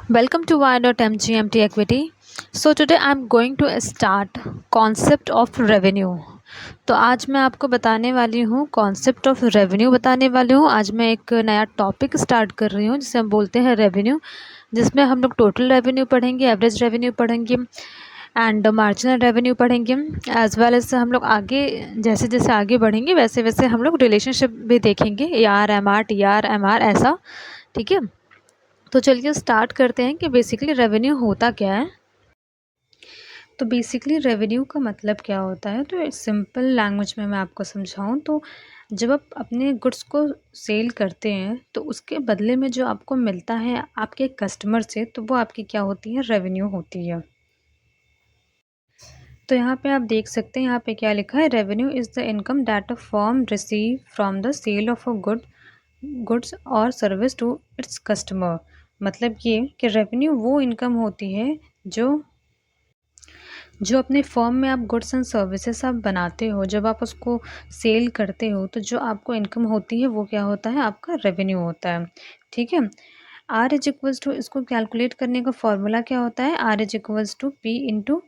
Welcome to Y.MGMT Equity. So today I'm going to start concept of revenue. तो आज मैं आपको बताने वाली हूँ कॉन्सेप्ट ऑफ रेवेन्यू बताने वाली हूँ। आज मैं एक नया टॉपिक स्टार्ट कर रही हूँ जिसे हम बोलते हैं रेवेन्यू, जिसमें हम लोग टोटल रेवेन्यू पढ़ेंगे, एवरेज रेवेन्यू पढ़ेंगे एंड मार्जिनल रेवेन्यू पढ़ेंगे। एज वेल एज हम लोग आगे जैसे जैसे आगे बढ़ेंगे वैसे वैसे हम लोग रिलेशनशिप भी देखेंगे, AR, MR, TR, MR ऐसा। ठीक है, तो चलिए स्टार्ट करते हैं कि बेसिकली रेवेन्यू होता क्या है। तो बेसिकली रेवेन्यू का मतलब क्या होता है, तो सिंपल लैंग्वेज में मैं आपको समझाऊं तो जब आप अपने गुड्स को सेल करते हैं तो उसके बदले में जो आपको मिलता है आपके कस्टमर से, तो वो आपकी क्या होती है, रेवेन्यू होती है। तो यहाँ पे आप देख सकते हैं, यहाँ पे क्या लिखा है, revenue is the income that a firm receive from the sale of a goods और सर्विस टू इट्स कस्टमर। मतलब ये कि रेवेन्यू वो इनकम होती है जो जो अपने फर्म में आप गुड्स एंड सर्विसेज आप बनाते हो, जब आप उसको सेल करते हो तो जो आपको इनकम होती है वो क्या होता है, आपका रेवेन्यू होता है। ठीक है, R=, इसको कैलकुलेट करने का फॉर्मूला क्या होता है, R=P/Q।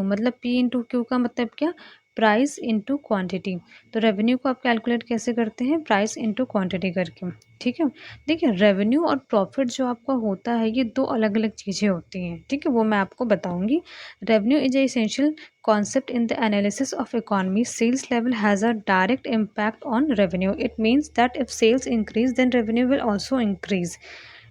मतलब P/Q का मतलब क्या, प्राइस इंटू क्वांटिटी। तो रेवेन्यू को आप कैलकुलेट कैसे करते हैं, प्राइस इंटू क्वांटिटी करके। ठीक है, देखिए रेवेन्यू और प्रॉफिट जो आपका होता है ये दो अलग अलग चीज़ें होती हैं। ठीक है, वो मैं आपको बताऊंगी। Revenue is an essential concept in the analysis of economy. Sales level has a direct impact on revenue. It means that if sales increase, then revenue will also increase.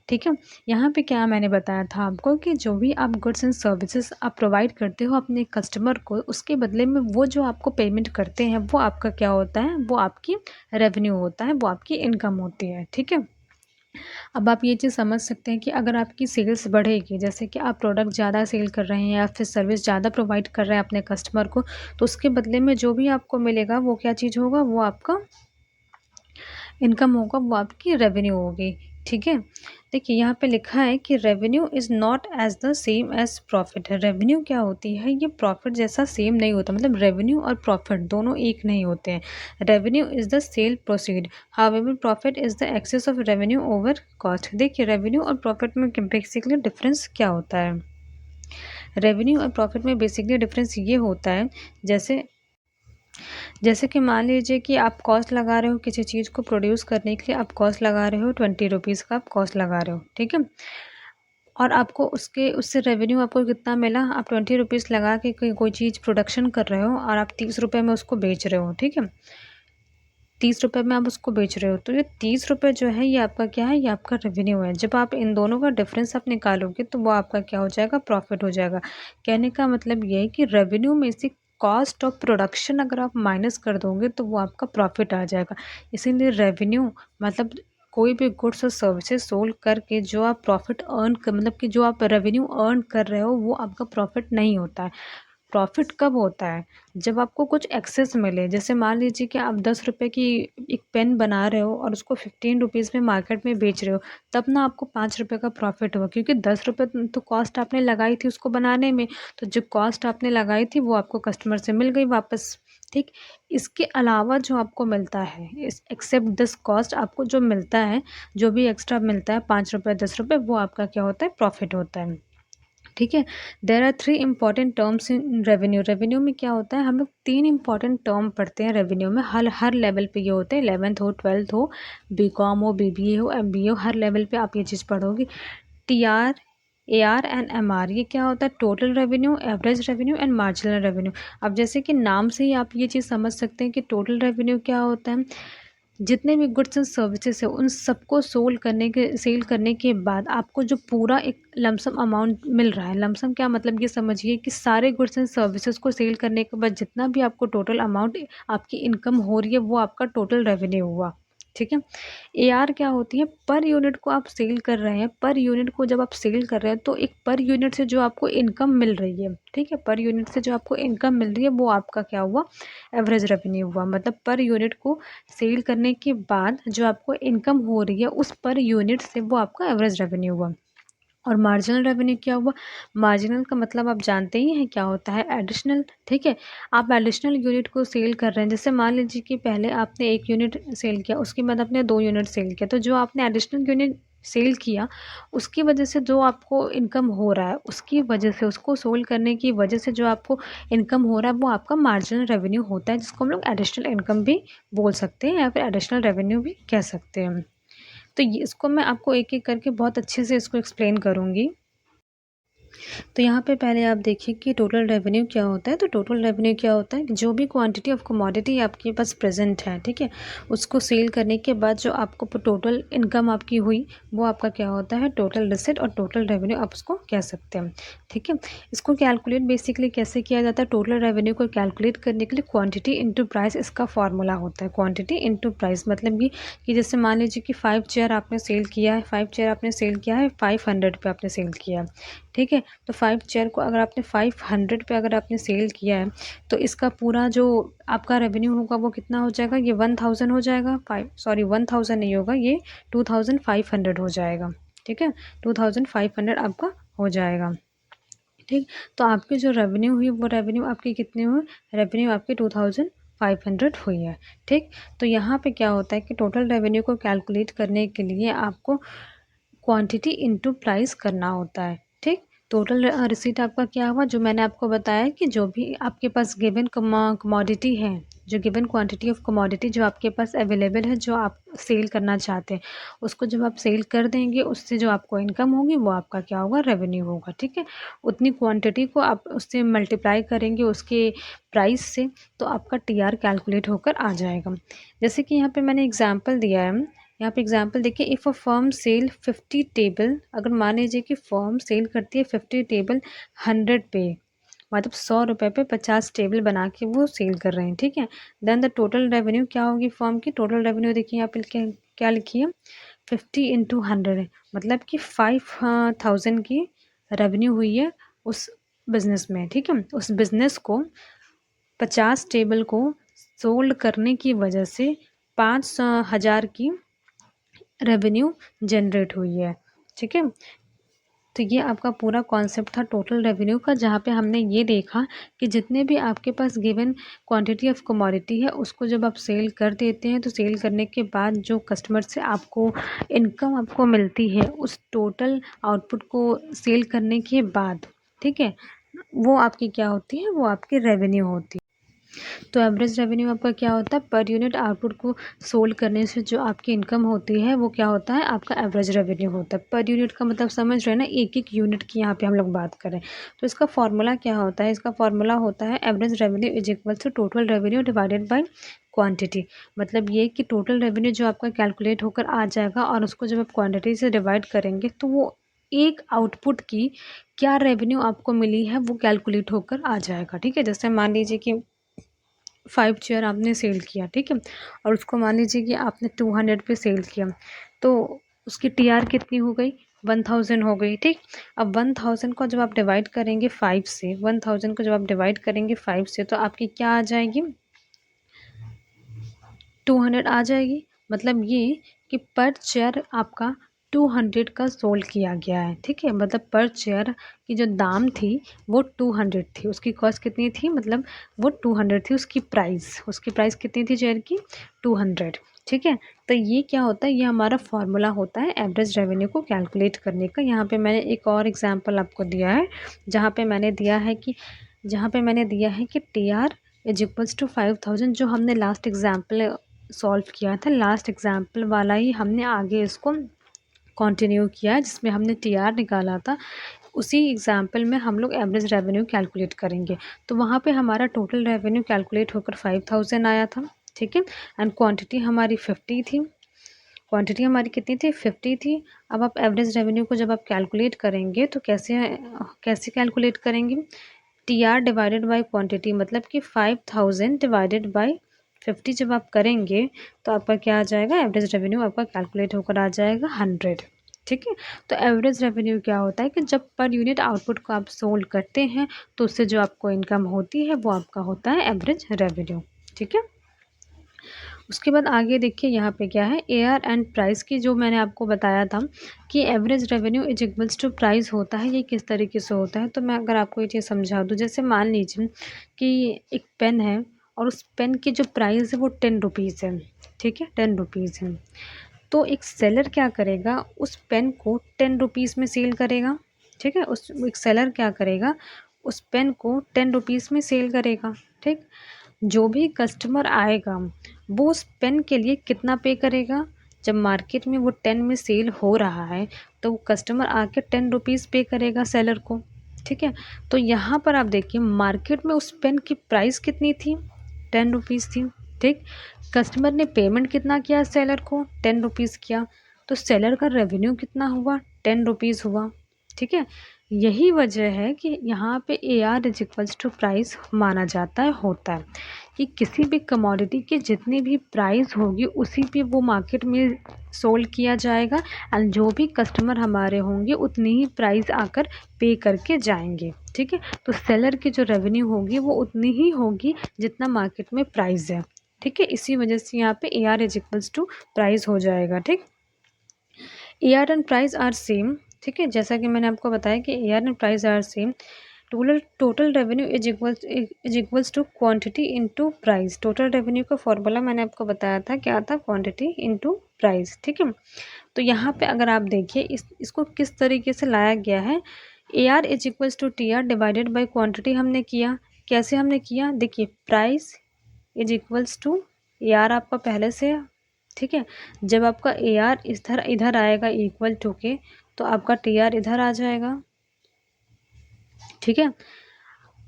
ठीक है, यहाँ पे क्या मैंने बताया था आपको कि जो भी आप गुड्स एंड सर्विसेज आप प्रोवाइड करते हो अपने कस्टमर को, उसके बदले में वो जो आपको पेमेंट करते हैं वो आपका क्या होता है, वो आपकी रेवेन्यू होता है, वो आपकी इनकम होती है। ठीक है, अब आप ये चीज़ समझ सकते हैं कि अगर आपकी सेल्स बढ़ेगी, जैसे कि आप प्रोडक्ट ज़्यादा सेल कर रहे हैं या फिर सर्विस ज़्यादा प्रोवाइड कर रहे हैं अपने कस्टमर को, तो उसके बदले में जो भी आपको मिलेगा वो क्या चीज़ होगा, वो आपका इनकम होगा, वो आपकी रेवेन्यू होगी। ठीक है, देखिए यहाँ पे लिखा है कि revenue is not as the same as profit. Revenue क्या होती है, ये प्रॉफिट जैसा सेम नहीं होता। मतलब रेवेन्यू और प्रॉफिट दोनों एक नहीं होते हैं। Revenue is the sale proceed, however profit is the excess of revenue over cost. देखिए रेवेन्यू और प्रॉफिट में बेसिकली डिफरेंस क्या होता है। रेवेन्यू और प्रॉफिट में बेसिकली डिफरेंस ये होता है, जैसे जैसे कि मान लीजिए कि आप कॉस्ट लगा रहे हो किसी चीज़ को प्रोड्यूस करने के लिए, आप कॉस्ट लगा रहे हो 20 रुपीज़ का आप कॉस्ट लगा रहे हो। ठीक है, और आपको उससे रेवेन्यू आपको कितना मिला, आप 20 रुपीज़ लगा के कोई चीज़ प्रोडक्शन कर रहे हो और आप 30 रुपये में उसको बेच रहे हो। ठीक है, 30 रुपये में आप उसको बेच रहे हो, तो ये 30 रुपये जो है ये आपका क्या है, ये आपका रेवेन्यू है। जब आप इन दोनों का डिफरेंस आप निकालोगे तो वो आपका क्या हो जाएगा, प्रॉफिट हो जाएगा। कहने का मतलब ये है कि रेवेन्यू में से कॉस्ट ऑफ प्रोडक्शन अगर आप माइनस कर दोगे तो वो आपका प्रॉफिट आ जाएगा। इसीलिए रेवेन्यू मतलब कोई भी गुड्स और सर्विसेज सोल्ड करके जो आप प्रॉफिट अर्न कर, मतलब कि जो आप रेवेन्यू अर्न कर रहे हो वो आपका प्रॉफिट नहीं होता है। प्रॉफिट कब होता है, जब आपको कुछ एक्सेस मिले। जैसे मान लीजिए कि आप 10 रुपये की एक पेन बना रहे हो और उसको 15 रुपीज़ में मार्केट में बेच रहे हो, तब ना आपको 5 रुपये का प्रॉफिट हुआ, क्योंकि 10 रुपये तो कॉस्ट आपने लगाई थी उसको बनाने में। तो जो कॉस्ट आपने लगाई थी वो आपको कस्टमर से मिल गई वापस। ठीक, इसके अलावा जो आपको मिलता है, इस एक्सेप्ट दिस कॉस्ट, आपको जो मिलता है, जो भी एक्स्ट्रा मिलता है, 5 रुपये 10 रुपये, वो आपका क्या होता है, प्रॉफिट होता है। ठीक है, there are 3 important terms in revenue. Revenue में क्या होता है, हम लोग 3 इंपॉर्टेंट टर्म पढ़ते हैं रेवेन्यू में। हर लेवल पे ये होते हैं, 11th हो, 12th हो, BCom हो, BBA हो, MBA हो, हर लेवल पे आप ये चीज़ पढ़ोगे। TR, AR एंड MR, ये क्या होता है, total revenue, average revenue and marginal revenue. अब जैसे कि नाम से ही आप ये चीज़ समझ सकते हैं कि टोटल रेवेन्यू क्या होता है, जितने भी गुड्स एंड सर्विसेज है उन सबको सेल करने के बाद आपको जो पूरा एक लमसम अमाउंट मिल रहा है। लमसम क्या मतलब, ये समझिए कि सारे गुड्स एंड सर्विसेज को सेल करने के बाद जितना भी आपको टोटल अमाउंट आपकी इनकम हो रही है वो आपका टोटल रेवेन्यू हुआ। ठीक है, AR क्या होती है, पर यूनिट को आप सेल कर रहे हैं, पर यूनिट को जब आप सेल कर रहे हैं तो एक पर यूनिट से जो आपको इनकम मिल रही है, ठीक है, पर यूनिट से जो आपको इनकम मिल रही है वो आपका क्या हुआ, एवरेज रेवेन्यू हुआ। मतलब पर यूनिट को सेल करने के बाद जो आपको इनकम हो रही है उस पर यूनिट से वो आपका एवरेज रेवेन्यू हुआ। और मार्जिनल रेवेन्यू क्या हुआ, मार्जिनल का मतलब आप जानते ही हैं क्या होता है, एडिशनल। ठीक है, आप एडिशनल यूनिट को सेल कर रहे हैं। जैसे मान लीजिए कि पहले आपने 1 यूनिट सेल किया, उसके बाद आपने 2 यूनिट सेल किया, तो जो आपने एडिशनल यूनिट सेल किया, उसकी वजह से जो आपको इनकम हो रहा है, उसकी वजह से उसको सोल्ड करने की वजह से जो आपको इनकम हो रहा है वो आपका मार्जिनल रेवेन्यू होता है, जिसको हम लोग एडिशनल इनकम भी बोल सकते हैं या फिर एडिशनल रेवेन्यू भी कह सकते हैं। तो ये इसको मैं आपको एक-एक करके बहुत अच्छे से इसको एक्सप्लेन करूँगी। तो यहाँ पे पहले आप देखिए कि टोटल रेवेन्यू क्या होता है। तो टोटल रेवेन्यू क्या होता है कि जो भी क्वांटिटी ऑफ कमोडिटी आपके पास प्रेजेंट है, ठीक है, उसको सेल करने के बाद जो आपको टोटल इनकम आपकी हुई, वो आपका क्या होता है, टोटल रिसिट और टोटल रेवेन्यू आप उसको कह सकते हैं। ठीक है, इसको कैलकुलेट बेसिकली कैसे किया जाता है, टोटल रेवेन्यू को कैलकुलेट करने के लिए क्वान्टिटी इंटू प्राइस इसका फॉर्मूला होता है। क्वान्टिटी इंटू प्राइस मतलब कि जैसे मान लीजिए कि 5 चेयर आपने सेल किया है, 5 चेयर आपने सेल किया है, 500 पे आपने सेल किया है, ठीक है। तो 5 चेयर को अगर आपने 500 पे अगर आपने सेल किया है, तो इसका पूरा जो आपका रेवेन्यू होगा वो कितना हो जाएगा, ये 1000 हो जाएगा, 1000 नहीं होगा, ये 2500 हो जाएगा, ठीक है, 2500 आपका हो जाएगा। ठीक, तो आपकी जो रेवेन्यू हुई वो रेवेन्यू आपकी कितनी हुई, रेवेन्यू आपकी 2500 हुई है। ठीक, तो यहाँ पे क्या होता है कि टोटल रेवेन्यू को कैलकुलेट करने के लिए आपको क्वांटिटी इनटू प्राइस करना होता है। ठीक, टोटल रिसीट आपका क्या हुआ, जो मैंने आपको बताया कि जो भी आपके पास गिवन कमोडिटी है, जो गिवन क्वांटिटी ऑफ कमोडिटी जो आपके पास अवेलेबल है, जो आप सेल करना चाहते हैं, उसको जब आप सेल कर देंगे, उससे जो आपको इनकम होगी वो आपका क्या होगा, रेवेन्यू होगा। ठीक है, उतनी क्वांटिटी को आप उससे मल्टीप्लाई करेंगे उसके प्राइस से, तो आपका टीआर कैलकुलेट होकर आ जाएगा। जैसे कि यहाँ पे मैंने एग्जांपल दिया है, यहाँ पे एग्जांपल देखिए, if a firm sell 50 table, अगर मान लीजिए कि फर्म सेल करती है 50 टेबल 100 पे, मतलब 100 रुपये पे 50 टेबल बना के वो सेल कर रहे हैं, ठीक है, देन द टोटल रेवेन्यू क्या होगी फर्म की, टोटल रेवेन्यू देखिए यहाँ पे क्या लिखी है, 50 इंटू 100 है, मतलब कि 5000 की रेवेन्यू हुई है उस बिज़नेस में। ठीक है, उस बिज़नेस को 50 टेबल को सोल्ड करने की वजह से 5000 की रेवेन्यू जनरेट हुई है। ठीक है, तो ये आपका पूरा कॉन्सेप्ट था टोटल रेवेन्यू का, जहाँ पे हमने ये देखा कि जितने भी आपके पास गिवन क्वांटिटी ऑफ कमोडिटी है, उसको जब आप सेल कर देते हैं, तो सेल करने के बाद जो कस्टमर से आपको इनकम आपको मिलती है, उस टोटल आउटपुट को सेल करने के बाद, ठीक है, वो आपकी क्या होती है, वो आपकी रेवेन्यू होती है। तो एवरेज रेवेन्यू आपका क्या होता है, पर यूनिट आउटपुट को सोल्ड करने से जो आपकी इनकम होती है, वो क्या होता है, आपका एवरेज रेवेन्यू होता है। पर यूनिट का मतलब समझ रहे हैं ना, एक एक यूनिट की यहाँ पे हम लोग बात करें, तो इसका फॉर्मूला क्या होता है, इसका फॉर्मूला होता है average revenue is equal to total revenue divided by quantity. मतलब ये कि टोटल रेवेन्यू जो आपका कैलकुलेट होकर आ जाएगा, और उसको जब आप क्वांटिटी से डिवाइड करेंगे, तो वो एक आउटपुट की क्या रेवेन्यू आपको मिली है वो कैलकुलेट होकर आ जाएगा। ठीक है, जैसे मान लीजिए कि 5 चेयर आपने सेल किया, ठीक है, और उसको मान लीजिए कि आपने 200 पे सेल किया, तो उसकी टीआर कितनी हो गई, 1000 हो गई। ठीक, अब 1000 को जब आप डिवाइड करेंगे 5 से, 1000 को जब आप डिवाइड करेंगे 5 से, तो आपकी क्या आ जाएगी, 200 आ जाएगी। मतलब ये कि पर चेयर आपका 200 का सोल्ड किया गया है। ठीक है, मतलब पर चेयर की जो दाम थी वो 200 थी, उसकी कॉस्ट कितनी थी, मतलब वो 200 थी, उसकी प्राइस कितनी थी चेयर की, 200। ठीक है, तो ये क्या होता है, ये हमारा फॉर्मूला होता है एवरेज रेवेन्यू को कैलकुलेट करने का। यहाँ पे मैंने एक और एग्जांपल आपको दिया है, जहाँ पे मैंने दिया है कि T R is equals to 5000, जो हमने लास्ट एग्जाम्पल सॉल्व किया था, लास्ट एग्जाम्पल वाला ही हमने आगे इसको कंटिन्यू किया है, जिसमें हमने टीआर निकाला था। उसी एग्जाम्पल में हम लोग एवरेज रेवेन्यू कैलकुलेट करेंगे। तो वहाँ पे हमारा टोटल रेवेन्यू कैलकुलेट होकर 5000 आया था। ठीक है, एंड क्वांटिटी हमारी 50 थी, क्वांटिटी हमारी कितनी थी, 50 थी। अब आप एवरेज रेवेन्यू को जब आप कैलकुलेट करेंगे, तो कैसे कैलकुलेट करेंगे, T R divided by quantity, मतलब कि 5000 डिवाइडेड बाई 50 जब आप करेंगे, तो आपका क्या आ जाएगा, एवरेज रेवेन्यू आपका कैलकुलेट होकर आ जाएगा 100। ठीक है, तो एवरेज रेवेन्यू क्या होता है कि जब पर यूनिट आउटपुट को आप सोल्ड करते हैं, तो उससे जो आपको इनकम होती है वो आपका होता है एवरेज रेवेन्यू। ठीक है, उसके बाद आगे देखिए यहाँ पे क्या है, एआर एंड प्राइस की जो मैंने आपको बताया था कि average revenue is equals to price होता है, ये किस तरीके से होता है। तो मैं अगर आपको ये चीज़ समझा दूँ, जैसे मान लीजिए कि एक पेन है, और उस पेन की जो प्राइस है वो 10 रुपीज़ है। ठीक है, 10 रुपीज़ है। तो एक सेलर क्या करेगा, उस पेन को 10 रुपीज़ में सेल करेगा, ठीक है। उस एक सेलर क्या करेगा, उस पेन को 10 रुपीज़ में सेल करेगा, ठीक। जो भी कस्टमर आएगा वो उस पेन के लिए कितना पे करेगा, जब मार्केट में वो 10 में सेल हो रहा है तो वो कस्टमर आके 10 रुपीज़ पे करेगा सेलर को, ठीक है। तो यहाँ पर आप देखिए मार्केट में उस पेन की प्राइस कितनी थी, 10 रुपीज़ थी, ठीक। कस्टमर ने पेमेंट कितना किया सेलर को, 10 रुपीज़ किया, तो सेलर का रेवेन्यू कितना हुआ, 10 रुपीज़ हुआ, ठीक है। यही वजह है कि यहाँ पे AR is equals to price माना जाता है, होता है कि किसी भी कमोडिटी की जितनी भी प्राइस होगी उसी पे वो मार्केट में सोल्ड किया जाएगा एंड जो भी कस्टमर हमारे होंगे उतनी ही प्राइस आकर पे करके जाएंगे, ठीक है। तो सेलर की जो रेवेन्यू होगी वो उतनी ही होगी जितना मार्केट में प्राइस है, ठीक है। इसी वजह से यहाँ पे AR is equals to price हो जाएगा, ठीक। AR and price are same, ठीक है। जैसा कि मैंने आपको बताया कि AR and price are same. Total revenue is equals to quantity into price. Total revenue का फॉर्मूला मैंने आपको बताया था, क्या था, क्वांटिटी इनटू प्राइस, ठीक है। तो यहाँ पे अगर आप देखिए इसको किस तरीके से लाया गया है, AR is equals to TR divided by quantity हमने किया। कैसे हमने किया, देखिए price is equals to AR आपका पहले से है, ठीक है। जब आपका AR इधर इधर आएगा इक्वल टू के, तो आपका TR इधर आ जाएगा, ठीक है।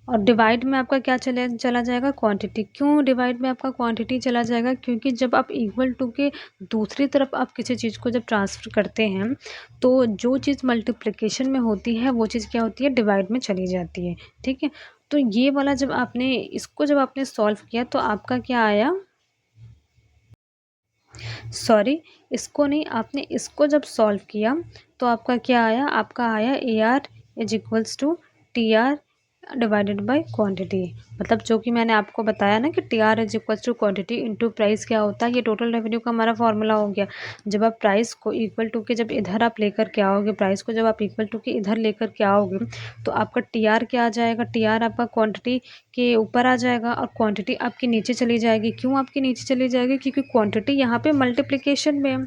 और डिवाइड में आपका क्या चला जाएगा, क्वांटिटी। क्यों डिवाइड में आपका क्वांटिटी चला जाएगा, क्योंकि जब आप इक्वल टू के दूसरी तरफ आप किसी चीज़ को जब ट्रांसफ़र करते हैं तो जो चीज़ मल्टीप्लिकेशन में होती है वो चीज़ क्या होती है, डिवाइड में चली जाती है, ठीक है। तो ये वाला जब आपने सॉल्व किया तो आपका क्या आया, सॉरी इसको नहीं, आपने इसको जब सॉल्व किया तो आपका क्या आया, आपका आया AR is equals to TR divided by quantity. मतलब जो कि मैंने आपको बताया ना कि TR is equals to quantity into price क्या होता है, ये टोटल रेवेन्यू का हमारा फॉर्मूला हो गया। जब आप प्राइस को इक्वल टू के जब इधर आप लेकर के आओगे, प्राइस को जब आप इक्वल टू के इधर लेकर के आओगे तो आपका TR क्या आ जाएगा, TR आपका क्वांटिटी के ऊपर आ जाएगा और क्वांटिटी आपकी नीचे चली जाएगी। क्यों आपकी नीचे चली जाएगी, क्योंकि क्वांटिटी यहाँ पे मल्टीप्लिकेशन में है,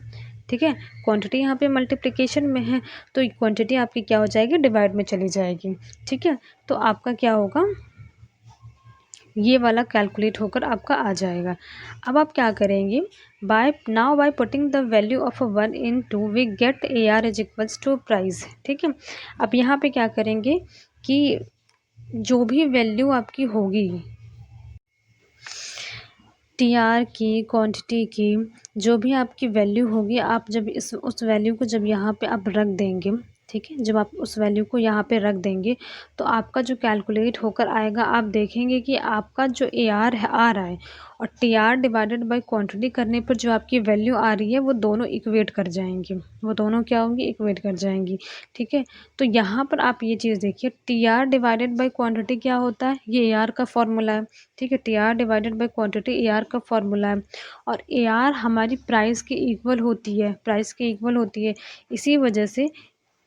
ठीक है। क्वांटिटी यहाँ पे मल्टीप्लिकेशन में है तो क्वांटिटी आपकी क्या हो जाएगी, डिवाइड में चली जाएगी, ठीक है। तो आपका क्या होगा, ये वाला कैलकुलेट होकर आपका आ जाएगा। अब आप क्या करेंगे, by putting the value of 1 in 2 we get AR is equals to price, ठीक है। अब यहाँ पे क्या करेंगे कि जो भी वैल्यू आपकी होगी TR की, क्वांटिटी की, जो भी आपकी वैल्यू होगी, आप जब उस वैल्यू को जब यहाँ पे आप रख देंगे, ठीक है, जब आप उस वैल्यू को यहाँ पे रख देंगे तो आपका जो कैलकुलेट होकर आएगा, आप देखेंगे कि आपका जो AR है आ रहा है और TR डिवाइडेड बाय क्वांटिटी करने पर जो आपकी वैल्यू आ रही है वो दोनों इक्वेट कर जाएंगी, वो दोनों क्या होंगी, इक्वेट कर जाएंगी, ठीक है। तो यहाँ पर आप ये चीज़ देखिए, TR डिवाइडेड बाय क्वांटिटी क्या होता है, ये AR का फॉर्मूला है, ठीक है। TR divided by quantity AR का फॉर्मूला है और AR हमारी प्राइस के इक्वल होती है, प्राइस के इक्वल होती है। इसी वजह से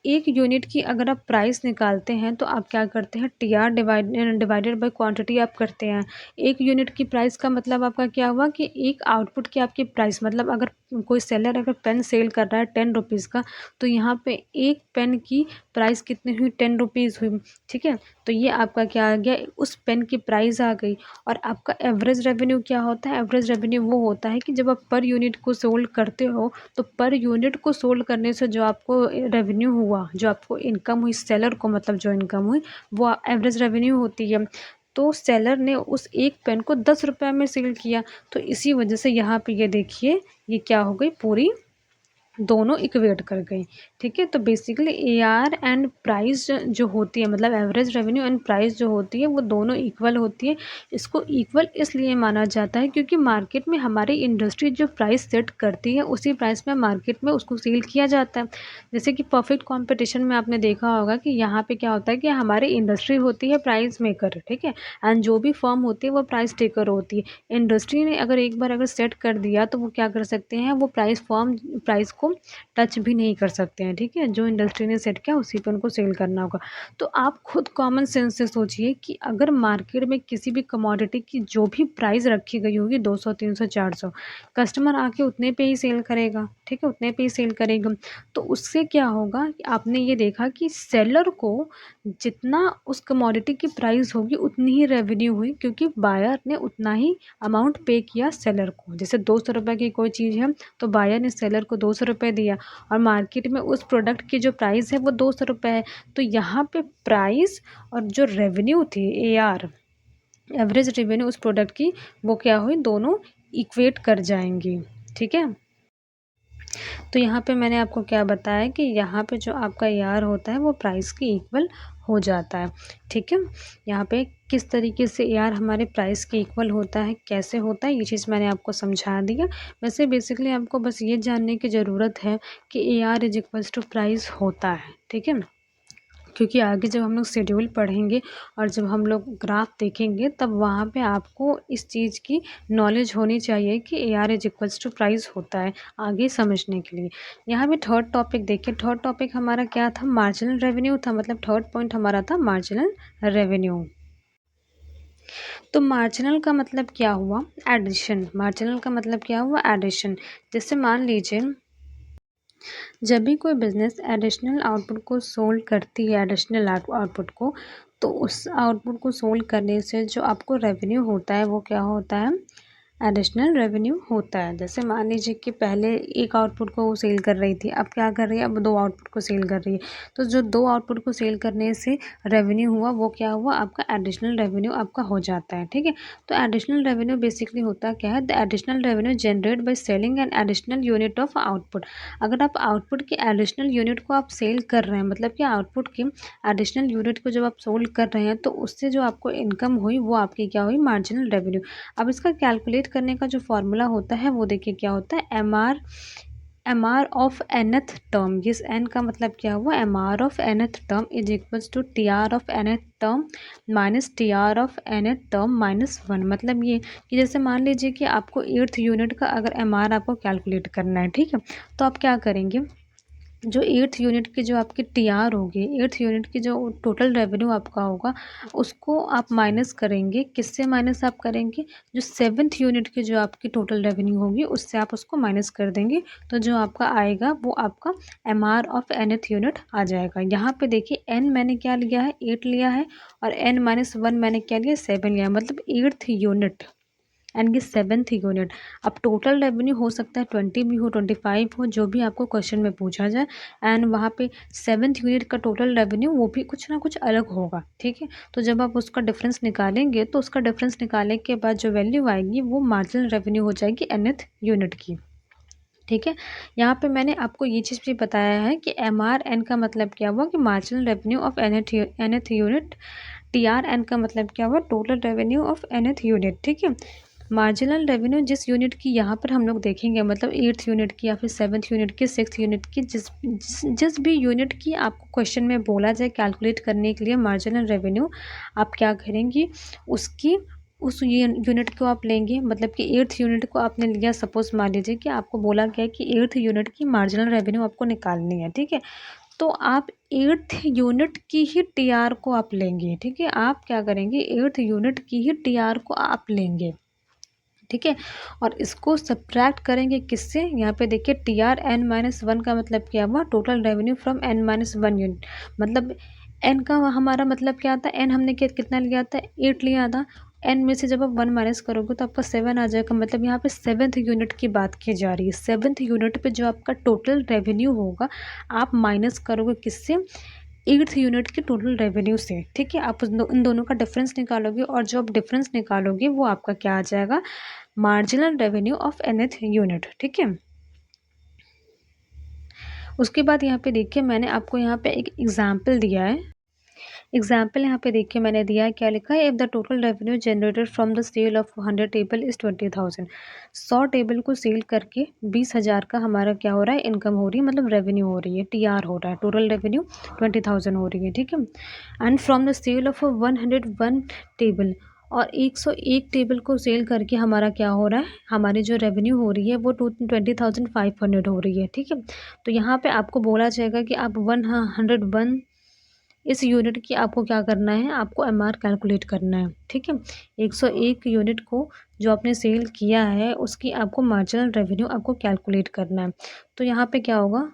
एक यूनिट की अगर आप प्राइस निकालते हैं तो आप क्या करते हैं, TR डिवाइडेड बाय क्वांटिटी आप करते हैं। एक यूनिट की प्राइस का मतलब आपका क्या हुआ कि एक आउटपुट की आपकी प्राइस, मतलब अगर कोई सेलर अगर पेन सेल कर रहा है 10 रुपीज़ का, तो यहाँ पे एक पेन की प्राइस कितनी हुई, 10 रुपीज़ हुई, ठीक है। तो ये आपका क्या आ गया, उस पेन की प्राइस आ गई। और आपका एवरेज रेवेन्यू क्या होता है, एवरेज रेवेन्यू वो होता है कि जब आप पर यूनिट को सोल्ड करते हो तो पर यूनिट को सोल्ड करने से जो आपको रेवेन्यू हुआ, जो आपको इनकम हुई, सेलर को मतलब जो इनकम हुई वो एवरेज रेवेन्यू होती है। तो सेलर ने उस एक पेन को 10 रुपये में सेल किया, तो इसी वजह से यहाँ पे ये देखिए ये क्या हो गई, पूरी दोनों इक्वेट कर गई, ठीक है। तो बेसिकली AR एंड प्राइस जो होती है, मतलब एवरेज रेवेन्यू एंड प्राइस जो होती है वो दोनों इक्वल होती है। इसको इक्वल इसलिए माना जाता है क्योंकि मार्केट में हमारी इंडस्ट्री जो प्राइस सेट करती है उसी प्राइस में मार्केट में उसको सेल किया जाता है। जैसे कि परफेक्ट कॉम्पिटिशन में आपने देखा होगा कि यहाँ पे क्या होता है कि हमारी इंडस्ट्री होती है प्राइस मेकर, ठीक है, एंड जो भी फर्म होती है वो प्राइस टेकर होती है। इंडस्ट्री ने अगर एक बार अगर सेट कर दिया तो वो क्या कर सकते हैं, वो प्राइस उसको टच भी नहीं कर सकते हैं, ठीक है। जो इंडस्ट्री ने सेट किया उसी पे उनको सेल करना होगा। तो आप खुद कॉमन सेंस से सोचिए कि अगर मार्केट में किसी भी कमोडिटी की जो भी प्राइस रखी गई होगी 200, 300, 400, कस्टमर आके उतने पे ही सेल करेगा, ठीक है, उतने पे ही सेल करेगा। तो उससे क्या होगा कि आपने ये देखा कि सेलर को जितना उस कमोडिटी की प्राइस होगी उतनी ही रेवेन्यू हुई, क्योंकि बायर ने उतना ही अमाउंट पे किया सेलर को। जैसे 200 रुपये की कोई चीज़ है तो बायर ने सेलर को 200 रुपये दिया, और मार्केट में उस प्रोडक्ट की जो प्राइस है वो 200 रुपये है। तो यहाँ पे प्राइस और जो रेवेन्यू थी, AR, एवरेज रेवेन्यू उस प्रोडक्ट की, वो क्या हुई, दोनों इक्वेट कर जाएंगी, ठीक है। तो यहाँ पे मैंने आपको क्या बताया कि यहाँ पे जो आपका AR होता है वो प्राइस के इक्वल हो जाता है, ठीक है। यहाँ पे किस तरीके से AR हमारे प्राइस के इक्वल होता है, कैसे होता है, ये चीज़ मैंने आपको समझा दिया। वैसे बेसिकली आपको बस ये जानने की ज़रूरत है कि AR is equals to price होता है, ठीक है। क्योंकि आगे जब हम लोग शेड्यूल पढ़ेंगे और जब हम लोग ग्राफ देखेंगे तब वहाँ पे आपको इस चीज़ की नॉलेज होनी चाहिए कि AR is equals to price होता है, आगे समझने के लिए। यहाँ पे थर्ड टॉपिक देखिए, थर्ड टॉपिक हमारा क्या था, मार्जिनल रेवेन्यू था, मतलब थर्ड पॉइंट हमारा था मार्जिनल रेवेन्यू। तो मार्जिनल का मतलब क्या हुआ, एडिशन। मार्जिनल का मतलब क्या हुआ, एडिशन। जैसे मान लीजिए जब भी कोई बिजनेस एडिशनल आउटपुट को सोल्ड करती है, एडिशनल आउटपुट को, तो उस आउटपुट को सोल्ड करने से जो आपको रेवेन्यू होता है वो क्या होता है, एडिशनल रेवेन्यू होता है। जैसे मान लीजिए कि पहले एक आउटपुट को वो सेल कर रही थी, अब क्या कर रही है, अब 2 आउटपुट को सेल कर रही है। तो जो 2 आउटपुट को सेल करने से रेवेन्यू हुआ वो क्या हुआ, आपका एडिशनल रेवेन्यू आपका हो जाता है, ठीक है। तो एडिशनल रेवेन्यू बेसिकली होता क्या है, the additional revenue generate by selling an additional unit of output. अगर आप आउटपुट के एडिशनल यूनिट को आप सेल कर रहे हैं, मतलब कि आउटपुट के एडिशनल यूनिट को जब आप सोल्ड कर रहे हैं तो उससे जो आपको इनकम हुई वो आपकी क्या हुई, मार्जिनल रेवेन्यू। अब इसका कैलकुलेट करने का जो फॉर्मूला होता है वो देखिए क्या होता है, M R of nth term. जिस n का मतलब क्या हुआ, MR of nth term is equals to TR of nth term minus TR of nth term minus 1। मतलब ये कि जैसे मान लीजिए कि आपको 8th यूनिट का अगर MR आपको कैलकुलेट करना है, ठीक है, तो आप क्या करेंगे, जो 8th यूनिट की जो आपकी TR होगी, 8th यूनिट की जो टोटल रेवेन्यू आपका होगा उसको आप माइनस करेंगे। किससे माइनस आप करेंगे, जो 7th यूनिट की जो आपकी टोटल रेवेन्यू होगी उससे आप उसको माइनस कर देंगे। तो जो आपका आएगा वो आपका MR ऑफ nth यूनिट आ जाएगा। यहाँ पे देखिए n मैंने क्या लिया है, 8 लिया है, और n-1 मैंने क्या लिया, 7 लिया है, मतलब 8th यूनिट एंड ये 7th यूनिट। अब टोटल रेवेन्यू हो सकता है 20 भी हो, 25 हो, जो भी आपको क्वेश्चन में पूछा जाए, एंड वहाँ पे 7th यूनिट का टोटल रेवेन्यू वो भी कुछ ना कुछ अलग होगा, ठीक है। तो जब आप उसका डिफरेंस निकालेंगे तो उसका डिफरेंस निकालने के बाद जो वैल्यू आएगी वो मार्जिनल रेवेन्यू हो जाएगी nth यूनिट की, ठीक है। यहाँ पे मैंने आपको ये चीज़ भी बताया है कि MRN का मतलब क्या हुआ, कि marginal revenue of nth unit. TRN का मतलब क्या हुआ, total revenue of nth unit, ठीक है। मार्जिनल रेवेन्यू जिस यूनिट की यहाँ पर हम लोग देखेंगे, मतलब 8th यूनिट की या फिर 7th यूनिट की, 6th यूनिट की, जिस भी यूनिट की आपको क्वेश्चन में बोला जाए कैलकुलेट करने के लिए मार्जिनल रेवेन्यू, आप क्या करेंगी, उसकी उस यूनिट को आप लेंगे। मतलब कि 8th यूनिट को आपने लिया, सपोज मान लीजिए कि आपको बोला गया कि 8th यूनिट की मार्जिनल रेवेन्यू आपको निकालनी है, ठीक है। तो आप 8th यूनिट की ही TR को आप लेंगे, ठीक है। आप क्या करेंगे, 8th यूनिट की ही TR को आप लेंगे, ठीक है, और इसको सब्ट्रैक्ट करेंगे किससे, यहाँ पे देखिए TR n-1 का मतलब क्या हुआ, total revenue from n-1 unit. मतलब n का हमारा मतलब क्या था, n हमने कितना लिया था, 8 लिया था। n में से जब आप 1 माइनस करोगे तो आपका 7 आ जाएगा। मतलब यहाँ पे 7th यूनिट की बात की जा रही है। 7th यूनिट पे जो आपका टोटल रेवेन्यू होगा आप माइनस करोगे किससे, 8th यूनिट के टोटल रेवेन्यू से, ठीक है। आप इन दोनों का डिफरेंस निकालोगे, और जो आप डिफरेंस निकालोगे वो आपका क्या आ जाएगा, marginal revenue of nth unit, ठीक है। उसके बाद यहाँ पे देखिए मैंने आपको यहाँ पे एक एग्जाम्पल दिया है। एग्जाम्पल यहाँ पे देखिए मैंने दिया है, क्या लिखा है, if the total revenue generated from the sale of 100 table is 20,000। 100 table को सेल करके 20,000 का हमारा क्या हो रहा है, इनकम हो रही है, मतलब रेवेन्यू हो रही है, TR हो रहा है, टोटल रेवेन्यू 20,000 हो रही है, ठीक है। And from the sale of 101 table, और 101 टेबल को सेल करके हमारा क्या हो रहा है, हमारी जो रेवेन्यू हो रही है वो 20,500 हो रही है। ठीक है, तो यहाँ पे आपको बोला जाएगा कि आप 101 इस यूनिट की आपको क्या करना है, आपको एमआर कैलकुलेट करना है। ठीक है, 101 यूनिट को जो आपने सेल किया है उसकी आपको मार्जिनल रेवेन्यू आपको कैलकुलेट करना है। तो यहाँ पे क्या होगा,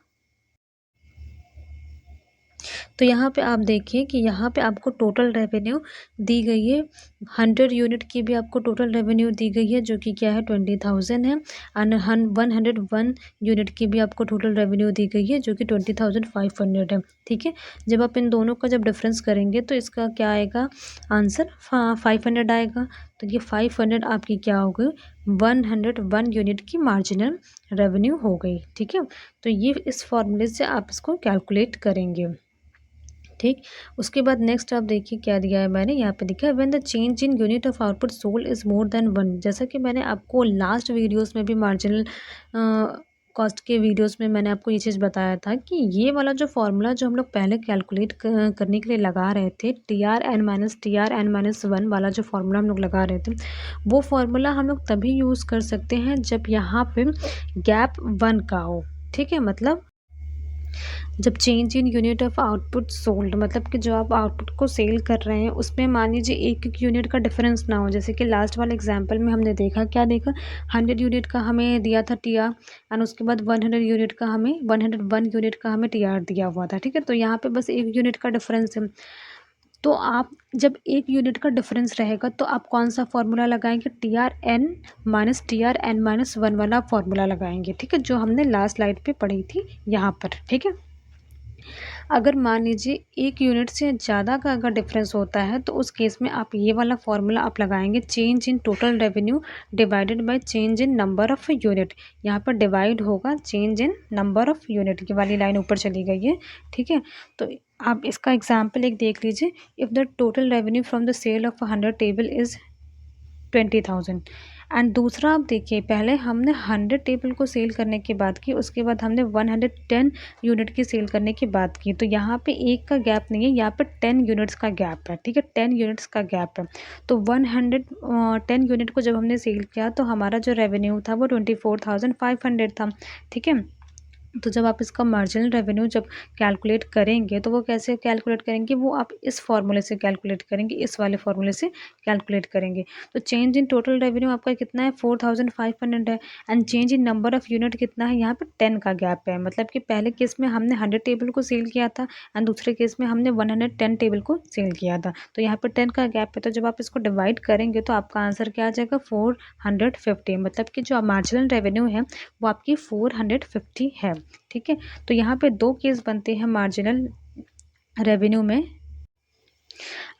तो यहाँ पे आप देखिए कि यहाँ पे आपको टोटल रेवेन्यू दी गई है, 100 यूनिट की भी आपको टोटल रेवेन्यू दी गई है जो कि क्या है 20,000 है, एंड 101 यूनिट की भी आपको टोटल रेवेन्यू दी गई है जो कि 20,500 है। ठीक है, जब आप इन दोनों का जब डिफरेंस करेंगे तो इसका क्या आएगा आंसर, 500 आएगा। तो ये 500 आपकी क्या हो गई, 101 यूनिट की मार्जिनल रेवेन्यू हो गई। ठीक है, तो ये इस फॉर्मूले से आप इसको कैलकुलेट करेंगे। ठीक, उसके बाद नेक्स्ट आप देखिए क्या दिया है, मैंने यहाँ पे दिखा है when the change in unit of output sold is more than 1। जैसा कि मैंने आपको लास्ट वीडियोस में भी मार्जिनल कॉस्ट के वीडियोस में मैंने आपको ये चीज़ बताया था कि ये वाला जो फॉर्मूला जो हम लोग पहले कैलकुलेट करने के लिए लगा रहे थे, TRN-1 वाला जो फॉर्मूला हम लोग लगा रहे थे, वो फॉर्मूला हम लोग तभी यूज़ कर सकते हैं जब यहाँ पे गैप 1 का हो। ठीक है, मतलब जब change in unit of output sold, मतलब कि जो आप आउटपुट को सेल कर रहे हैं उसमें मान लीजिए एक एक यूनिट का डिफरेंस ना हो। जैसे कि लास्ट वाले एग्जांपल में हमने देखा, क्या देखा, 100 यूनिट का हमें दिया था टीआर, एंड उसके बाद 100 यूनिट का हमें 101 यूनिट का हमें टीआर दिया हुआ था। ठीक है, तो यहाँ पे बस एक यूनिट का डिफरेंस है। तो आप जब एक यूनिट का डिफरेंस रहेगा तो आप कौन सा फॉर्मूला लगाएंगे, TRN-1 वाला फॉर्मूला लगाएंगे। ठीक है, जो हमने लास्ट स्लाइड पे पढ़ी थी यहाँ पर। ठीक है, अगर मान लीजिए एक यूनिट से ज़्यादा का अगर डिफरेंस होता है तो उस केस में आप ये वाला फॉर्मूला आप लगाएंगे, change in total revenue divided by change in number of unit. यहाँ पर डिवाइड होगा change in number of unit, की वाली लाइन ऊपर चली गई है। ठीक है, तो आप इसका एग्जाम्पल एक देख लीजिए, if the total revenue from the sale of 100 table is 20,000, and दूसरा आप देखिए, पहले हमने 100 टेबल को सेल करने की बात की, उसके बाद हमने 110 यूनिट की सेल करने की बात की। तो यहाँ पे एक का गैप नहीं है, यहाँ पे 10 यूनिट्स का गैप है। ठीक है, 10 यूनिट्स का गैप है। तो 110 यूनिट को जब हमने सेल किया तो हमारा जो रेवेन्यू था वो 24,500 था। ठीक है, तो जब आप इसका मार्जिनल रेवेन्यू जब कैलकुलेट करेंगे तो वो कैसे कैलकुलेट करेंगे, वो आप इस फॉर्मूले से कैलकुलेट करेंगे, इस वाले फॉर्मूले से कैलकुलेट करेंगे। तो चेंज इन टोटल रेवेन्यू आपका कितना है, 4,500 है, and change in number of unit कितना है, यहाँ पे 10 का गैप है। मतलब कि पहले केस में हमने 100 टेबल को सेल किया था एंड दूसरे केस में हमने 110 टेबल को सेल किया था। तो यहाँ पर 10 का गैप है, तो जब आप इसको डिवाइड करेंगे तो आपका आंसर क्या आ जाएगा, 450। मतलब कि जो मार्जिनल रेवेन्यू है वो आपकी 450 है। ठीक है, तो यहाँ पे दो केस बनते हैं मार्जिनल रेवेन्यू में।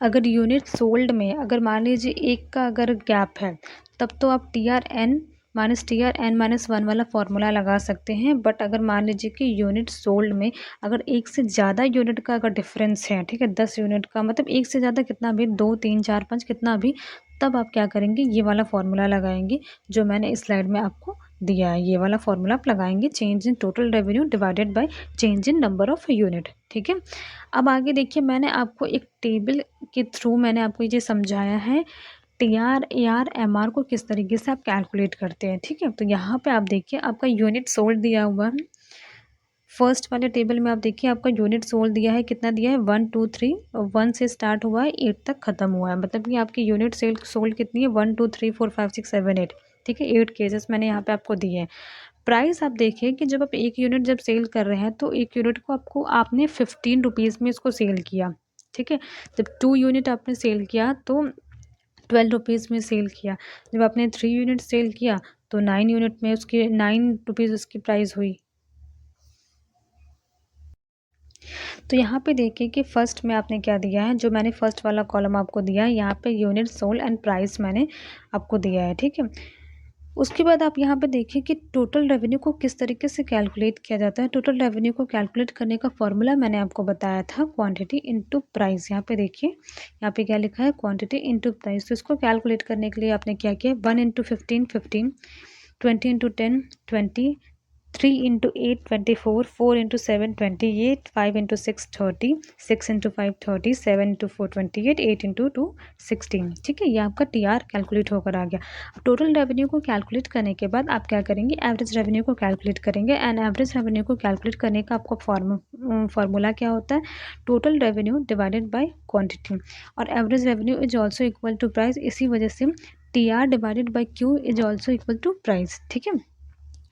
अगर यूनिट सोल्ड में अगर मान लीजिए एक का अगर गैप है तब तो आप TRN-1 वाला फॉर्मूला लगा सकते हैं। बट अगर मान लीजिए कि यूनिट सोल्ड में अगर एक से ज़्यादा यूनिट का अगर डिफरेंस है, ठीक है, 10 यूनिट का, मतलब एक से ज़्यादा कितना भी, 2 3 4 5 कितना भी, तब आप क्या करेंगे, ये वाला फॉर्मूला लगाएंगे जो मैंने इस स्लाइड में आपको दिया है। ये वाला फॉर्मूला आप लगाएंगे, change in total revenue divided by change in number of unit. ठीक है, अब आगे देखिए, मैंने आपको एक टेबल के थ्रू मैंने आपको ये समझाया है TR AR MR को किस तरीके से आप कैलकुलेट करते हैं। ठीक है, तो यहाँ पे आप देखिए आपका यूनिट सोल्ड दिया हुआ है। फर्स्ट वाले टेबल में आप देखिए आपका यूनिट सोल्ड दिया है, कितना दिया है, 1 2 3, 1 से स्टार्ट हुआ है 8 तक ख़त्म हुआ है। मतलब कि आपकी यूनिट सेल सोल्ड कितनी है, 1 2 3 4 5 6 7 8। ठीक है, 8 केसेस मैंने यहाँ पे आपको दिए हैं। प्राइस आप देखिए कि जब आप एक यूनिट जब सेल कर रहे हैं तो एक यूनिट को आपने 15 रुपीज़ में इसको सेल किया। ठीक है, जब 2 यूनिट आपने सेल किया तो 12 रुपीज़ में सेल किया। जब आपने 3 यूनिट सेल किया तो 9 यूनिट में उसकी 9 रुपीज़ उसकी प्राइस हुई। तो यहाँ पे देखिए कि फर्स्ट में आपने क्या दिया है, जो मैंने फर्स्ट वाला कॉलम आपको दिया है, यहाँ पे यूनिट सोल्ड एंड प्राइस मैंने आपको दिया है। ठीक है, उसके बाद आप यहाँ पे देखिए कि टोटल रेवेन्यू को किस तरीके से कैलकुलेट किया जाता है। टोटल रेवेन्यू को कैलकुलेट करने का फॉर्मूला मैंने आपको बताया था, क्वांटिटी इनटू प्राइस। यहाँ पे देखिए, यहाँ पे क्या लिखा है, क्वांटिटी इनटू प्राइस। तो इसको कैलकुलेट करने के लिए आपने क्या किया, 1 × 15 15, 20 × 10 20, 3 into 8 24, 4 into 7 28, 5 into 6 30, 6 into 5 30, 7 into 4 28, 8 into 2 16। ठीक है, ये आपका TR कैलकुलेट होकर आ गया। अब टोटल रेवेन्यू को कैलकुलेट करने के बाद आप क्या करेंगे, एवरेज रेवेन्यू को कैलकुलेट करेंगे। एंड एवरेज रेवेन्यू को कैलकुलेट करने का आपका फार्मूला क्या होता है, total revenue divided by quantity. और average revenue is also equal to price, इसी वजह से TR divided by Q is also equal to price. ठीक है,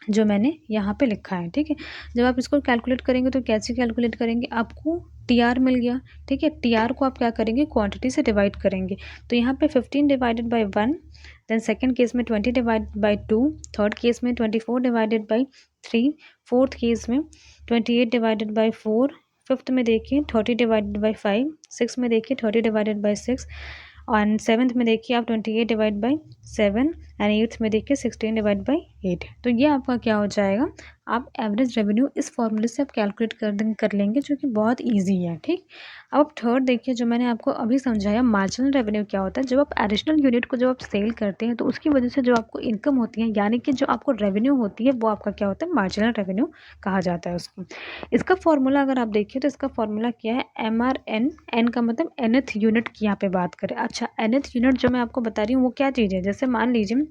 जो मैंने यहाँ पे लिखा है। ठीक है, जब आप इसको कैलकुलेट करेंगे तो कैसे कैलकुलेट करेंगे, आपको TR मिल गया। ठीक है, TR को आप क्या करेंगे, क्वांटिटी से डिवाइड करेंगे। तो यहाँ पे 15 divided by 1, then second case में 20 डिवाइडेड बाय 2, थर्ड केस में 24 डिवाइडेड बाय 3, फोर्थ केस में 28 डिवाइडेड बाय 4, फिफ्थ में देखिए 30 डिवाइडेड बाय 5, सिक्स में देखिए 30 डिवाइडेड बाय 6, और सेवन्थ में देखिए आप 28 डिवाइड बाई 7, एंड एट्थ में देखिए 16 डिवाइड बाई 8। तो ये आपका क्या हो जाएगा, आप एवरेज रेवेन्यू इस फॉर्मूले से आप कैलकुलेट कर लेंगे, जो कि बहुत इजी है। ठीक, अब थर्ड देखिए, जो मैंने आपको अभी समझाया, मार्जिनल रेवेन्यू क्या होता है। जब आप एडिशनल यूनिट को जब आप सेल करते हैं तो उसकी वजह से जो आपको इनकम होती है, यानी कि जो आपको रेवेन्यू होती है, वो आपका क्या होता है, मार्जिनल रेवेन्यू कहा जाता है उसको। इसका फॉर्मूला अगर आप देखिए तो इसका फॉर्मूला क्या है, MRN, एन का मतलब nth यूनिट की यहाँ पे बात करें। अच्छा, nth यूनिट जो मैं आपको बता रही हूँ वो क्या चीज़ है, जैसे मान लीजिए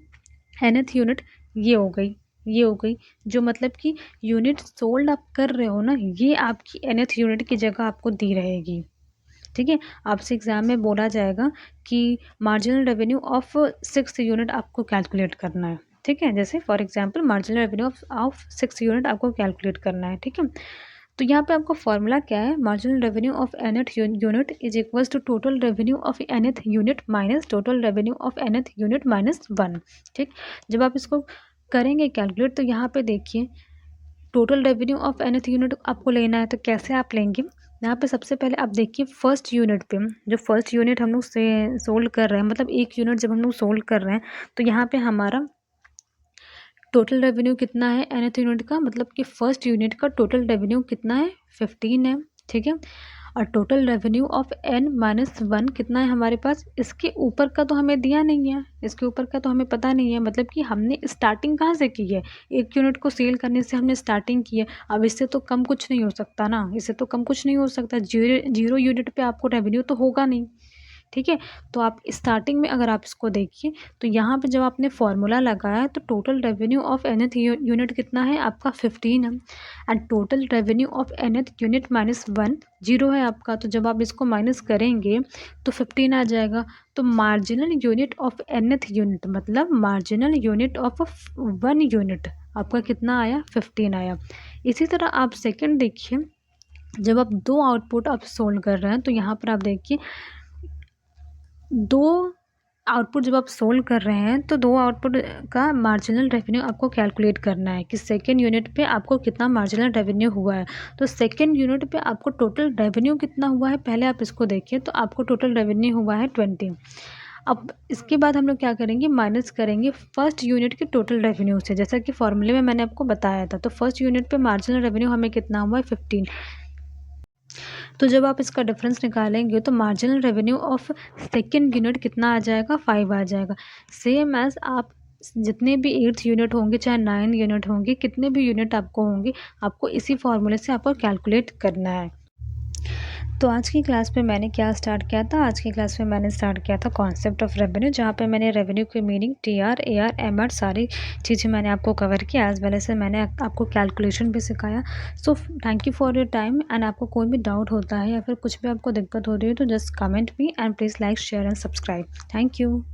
nth यूनिट ये हो गई, ये हो गई, जो मतलब कि यूनिट सोल्ड आप कर रहे हो ना, ये आपकी nth यूनिट की जगह आपको दी रहेगी। ठीक है, आपसे एग्जाम में बोला जाएगा कि marginal revenue of 6th unit आपको कैलकुलेट करना है। ठीक है, जैसे for example marginal revenue of 6th unit आपको कैलकुलेट करना है। ठीक है, तो यहाँ पे आपका फॉर्मूला क्या है, marginal revenue of nth unit is equals to total revenue of nth unit minus total revenue of nth unit minus 1। ठीक, जब आप इसको करेंगे कैलकुलेट तो यहाँ पे देखिए total revenue of nth unit आपको लेना है, तो कैसे आप लेंगे, यहाँ पे सबसे पहले आप देखिए फर्स्ट यूनिट पे, जो फर्स्ट यूनिट हम लोग से सोल्ड कर रहे हैं, मतलब एक यूनिट जब हम लोग सोल्ड कर रहे हैं तो यहाँ पे हमारा टोटल रेवेन्यू कितना है nth यूनिट का, मतलब कि फर्स्ट यूनिट का टोटल रेवेन्यू कितना है, 15 है। ठीक है, और टोटल रेवेन्यू ऑफ n-1 कितना है हमारे पास, इसके ऊपर का तो हमें दिया नहीं है, इसके ऊपर का तो हमें पता नहीं है, मतलब कि हमने स्टार्टिंग कहाँ से की है, एक यूनिट को सेल करने से हमने स्टार्टिंग की है। अब इससे तो कम कुछ नहीं हो सकता ना, इससे तो कम कुछ नहीं हो सकता, जीरो यूनिट पे आपको रेवेन्यू तो होगा नहीं। ठीक है, तो आप स्टार्टिंग में अगर आप इसको देखिए तो यहाँ पे जब आपने फॉर्मूला लगाया तो total revenue of nth unit कितना है आपका, 15 है। And total revenue of nth unit minus 1 0 है आपका, तो जब आप इसको माइनस करेंगे तो 15 आ जाएगा। तो marginal unit of nth unit मतलब मार्जिनल यूनिट ऑफ 1 यूनिट आपका कितना आया, 15 आया। इसी तरह आप सेकेंड देखिए, जब आप दो आउटपुट आप सोल्व कर रहे हैं तो यहाँ पर आप देखिए दो आउटपुट जब आप सोल्व कर रहे हैं तो दो आउटपुट का मार्जिनल रेवेन्यू आपको कैलकुलेट करना है कि सेकेंड यूनिट पे आपको कितना मार्जिनल रेवेन्यू हुआ है। तो सेकेंड यूनिट पे आपको टोटल रेवेन्यू कितना हुआ है, पहले आप इसको देखिए, तो आपको टोटल रेवेन्यू हुआ है 20। अब इसके बाद हम लोग क्या करेंगे, माइनस करेंगे फर्स्ट यूनिट के टोटल रेवेन्यू से, जैसा कि फॉर्मूले में मैंने आपको बताया था। तो फर्स्ट यूनिट पे मार्जिनल रेवेन्यू हमें कितना हुआ है, 15। तो जब आप इसका डिफरेंस निकालेंगे तो marginal revenue of second unit कितना आ जाएगा, 5 आ जाएगा। सेम एज आप जितने भी 8th यूनिट होंगे चाहे 9 यूनिट होंगे, कितने भी यूनिट आपको होंगे, आपको इसी फॉर्मूले से आपको कैलकुलेट करना है। तो आज की क्लास में मैंने क्या स्टार्ट किया था, आज की क्लास में मैंने स्टार्ट किया था कॉन्सेप्ट ऑफ रेवेन्यू, जहाँ पे मैंने रेवेन्यू की मीनिंग TR, AR, MR सारी चीज़ें मैंने आपको कवर किया, एज वेल एज मैंने आपको कैलकुलेशन भी सिखाया। So thank you for your time. And आपको कोई भी डाउट होता है या फिर कुछ भी आपको दिक्कत हो रही है तो just comment me and please like share and subscribe. Thank you.